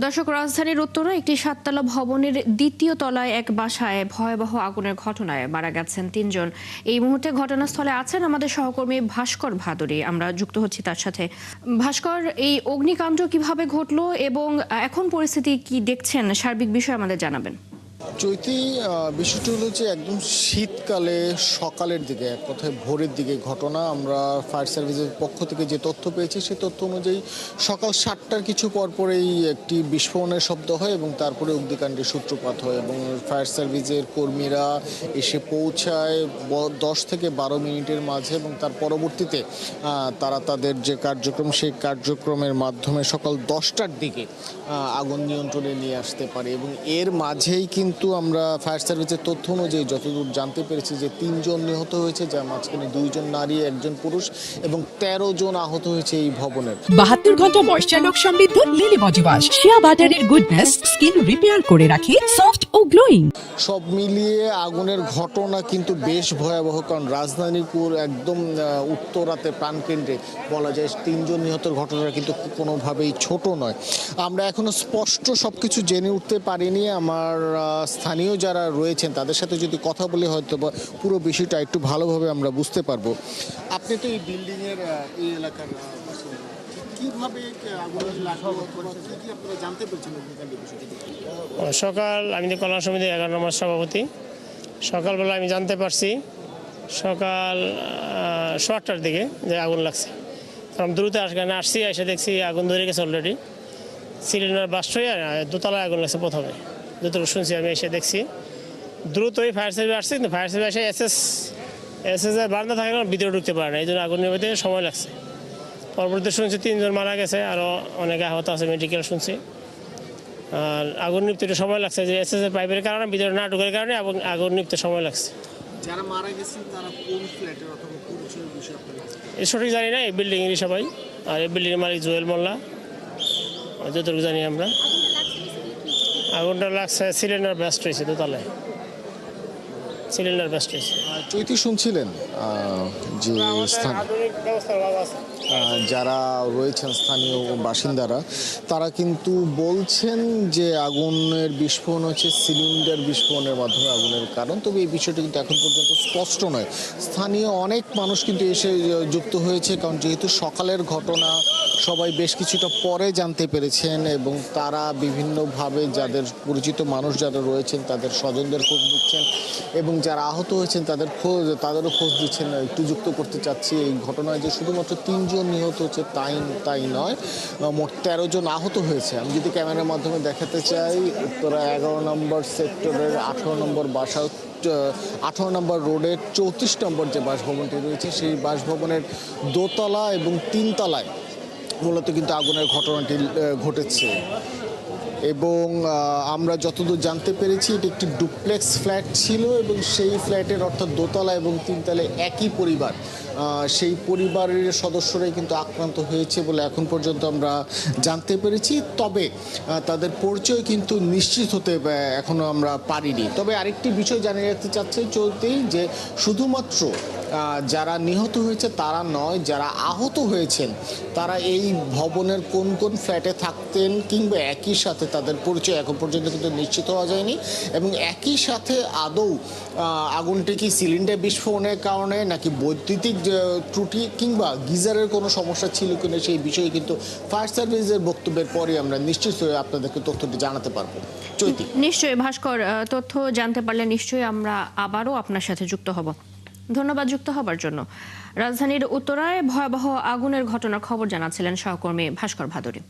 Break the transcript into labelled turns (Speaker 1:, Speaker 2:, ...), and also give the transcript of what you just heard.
Speaker 1: দর্শক, রাজধানীর উত্তরা একটি 7 তলা ভবনের দ্বিতীয় তলায় এক বাসায় ভয়াবহ আগুনের ঘটনায় মারা গেছেন 3 জন। এই মুহূর্তে ঘটনাস্থলে আছেন আমাদের সহকর্মী ভাস্কর ভাদুরী। আমরা যুক্ত হচ্ছি তার সাথে। ভাস্কর, এই অগ্নিকাণ্ড কিভাবে ঘটলো এবং এখন পরিস্থিতি কি দেখছেন, সার্বিক বিষয় আমাদের জানাবেন।
Speaker 2: চৈতি, বিষয়টি হলো যে একদম শীতকালে সকালের দিকে, এক কথায় ভোরের দিকে ঘটনা। আমরা ফায়ার সার্ভিসের পক্ষ থেকে যে তথ্য পেয়েছি সেই তথ্য অনুযায়ী সকাল 7টার কিছু পরপরেই একটি বিস্ফোরণের শব্দ হয় এবং তারপরে অগ্নিকাণ্ডের সূত্রপাত হয় এবং ফায়ার সার্ভিসের কর্মীরা এসে পৌঁছায় 10 থেকে 12 মিনিটের মাঝে এবং তার পরবর্তীতে তারা তাদের যে কার্যক্রম সেই কার্যক্রমের মাধ্যমে সকাল 10টার দিকে আগুন নিয়ন্ত্রণে নিয়ে আসতে পারে। এবং এর মাঝেই কিন্তু আমরা ফায়ার সার্ভিসের তথ্য অনুযায়ী যতদূর জানতে পেরেছি যে 3 জন নিহত হয়েছে, যার মাঝখানে 2 জন নারী, 1 জন পুরুষ এবং 13 জন আহত হয়েছে এই ভবনের।
Speaker 3: 72 ঘন্টা ময়েশ্চার লক সমৃদ্ধ লিলি বডি ওয়াশ, শিয়া বাটারের গুডনেস স্কিন রিপেয়ার করে রাখে সফট ও গ্লোয়িং।
Speaker 2: সব মিলিয়ে আগুনের ঘটনা কিন্তু বেশ ভয়াবহ, কারণ রাজধানীপুর একদম উত্তরাতে প্রাণকেন্দ্রে বলা যায় 3 জন নিহতের ঘটনাটা কিন্তু কোনোভাবেই ছোট নয়। আমরা এখনো স্পষ্ট সবকিছু জেনে উঠতে পারিনি। আমার স্থানীয় যারা রয়েছেন তাদের সাথে যদি কথা বলে হয়তো বা পুরো বিষয়টা একটু ভালোভাবে আমরা বুঝতে পারবো। আপনি তো এই বিল্ডিংয়ের এই এলাকার কিভাবে আগুনের লাগলো অথবা কি আপনারা জানতে পেরেছেন অগ্নিকাণ্ডের বিষয়টি?
Speaker 4: সকাল, আমি তো কল্যাণ সমিতির 11 নম্বর সভাপতি। সকালবেলা আমি জানতে পারছি সকাল 8টার দিকে যে আগুন লাগছে। আমি দ্রুত আসছি, এসে দেখছি আগুন ধরে গেছে অলরেডি। সিলিন্ডার বাস্ট হয়ে দোতলায় আগুন লাগছে প্রথমে, যতটুকু শুনছি আমি এসে দেখছি। দ্রুতই ফায়ার সার্ভিস আসছে, কিন্তু ফায়ার সার্ভিস এসে এসএস এর বারান্দা থাকে না, ভিতরে ঢুকতে পারে না, এই জন্য আগুন নিভাতে সময় লাগছে। পরবর্তীতে শুনছি 3 জন মারা গেছে, আরও অনেকে আহত আছে, মেডিকেল শুনছি। আর আগুন নিভতে একটু সময় লাগছে, যে এসএস এর পাইপের কারণে, ভিতরে না ঢুকার কারণে আগুন নিভতে সময় লাগছে।
Speaker 2: যারা মারা গেছেন তারা কোন ফ্ল্যাটের অথবা কোন বিষয় আপনারা
Speaker 4: এই সঠিক জানি না, এই বিল্ডিংয়েরই সবাই। আর এই বিল্ডিংয়ের মালিক জুয়েল মোল্লা, যতটুকু জানি আমরা। আগুনটা লাগছে সিলিন্ডার ব্লাস্ট হয়েছে, দোতলায় সিলিন্ডার ব্লাস্ট হয়েছে।
Speaker 2: চৈতি, শুনছিলেন যে যারা রয়েছেন স্থানীয় বাসিন্দারা, তারা কিন্তু বলছেন যে আগুনের বিস্ফোরণ হচ্ছে সিলিন্ডার বিস্ফোরণের মাধ্যমে আগুনের কারণ। তবে এই বিষয়টি কিন্তু এখন পর্যন্ত স্পষ্ট নয়। স্থানীয় অনেক মানুষ কিন্তু এসে যুক্ত হয়েছে, কারণ যেহেতু সকালের ঘটনা সবাই বেশ কিছুটা পরে জানতে পেরেছেন এবং তারা বিভিন্নভাবে যাদের পরিচিত মানুষ যারা রয়েছেন তাদের স্বজনদের খোঁজ দিচ্ছেন এবং যারা আহত হয়েছেন তাদেরও খোঁজ দিচ্ছেন। একটু যুক্ত করতে চাচ্ছি, এই ঘটনায় যে শুধুমাত্র 3 জন নিহত হচ্ছে তাই নয়, মোট 13 জন আহত হয়েছে। আমি যদি ক্যামেরার মাধ্যমে দেখাতে চাই, উত্তরা 11 নম্বর সেক্টরের 18 নম্বর বাসা, 18 নম্বর রোডের 34 নম্বর যে বাসভবনটি রয়েছে সেই বাসভবনের দোতলা এবং 3 তলায় মূলত কিন্তু আগুনের ঘটনাটি ঘটেছে। এবং আমরা যতদূর জানতে পেরেছি এটি একটি ডুপ্লেক্স ফ্ল্যাট ছিল এবং সেই ফ্ল্যাটের অর্থাৎ দোতলা এবং 3 তলায় একই পরিবার, সেই পরিবারের সদস্যরাই কিন্তু আক্রান্ত হয়েছে বলে এখন পর্যন্ত আমরা জানতে পেরেছি। তবে তাদের পরিচয় কিন্তু নিশ্চিত হতে এখনও আমরা পারিনি। তবে আরেকটি বিষয় জানিয়ে রাখতে চাচ্ছি চলতেই, যে শুধুমাত্র যারা নিহত হয়েছে তারা নয়, যারা আহত হয়েছেন তারা এই ভবনের কোন কোন ফ্ল্যাটে থাকতেন কিংবা একই সাথে তাদের পরিচয় এখন পর্যন্ত কিন্তু নিশ্চিত হওয়া যায়নি। এবং একই সাথে আদৌ আগুনটি কি সিলিন্ডার বিস্ফোরণের কারণে নাকি বৈদ্যুতিক ত্রুটি কিংবা গিজারের কোনো সমস্যা ছিল কিনা সেই বিষয়ে কিন্তু ফায়ার সার্ভিসের বক্তব্যের পরে আমরা নিশ্চিত হয়ে আপনাদেরকে তথ্যটি জানাতে পারবো। চৈতি,
Speaker 1: নিশ্চয়ই ভাস্কর, তথ্য জানতে পারলে নিশ্চয়ই আমরা আবারও আপনার সাথে যুক্ত হব। ধন্যবাদ যুক্ত হবার জন্য। রাজধানীর উত্তরায় ভয়াবহ আগুনের ঘটনার খবর জানাচ্ছিলেন সহকর্মী ভাস্কর ভাদুরী।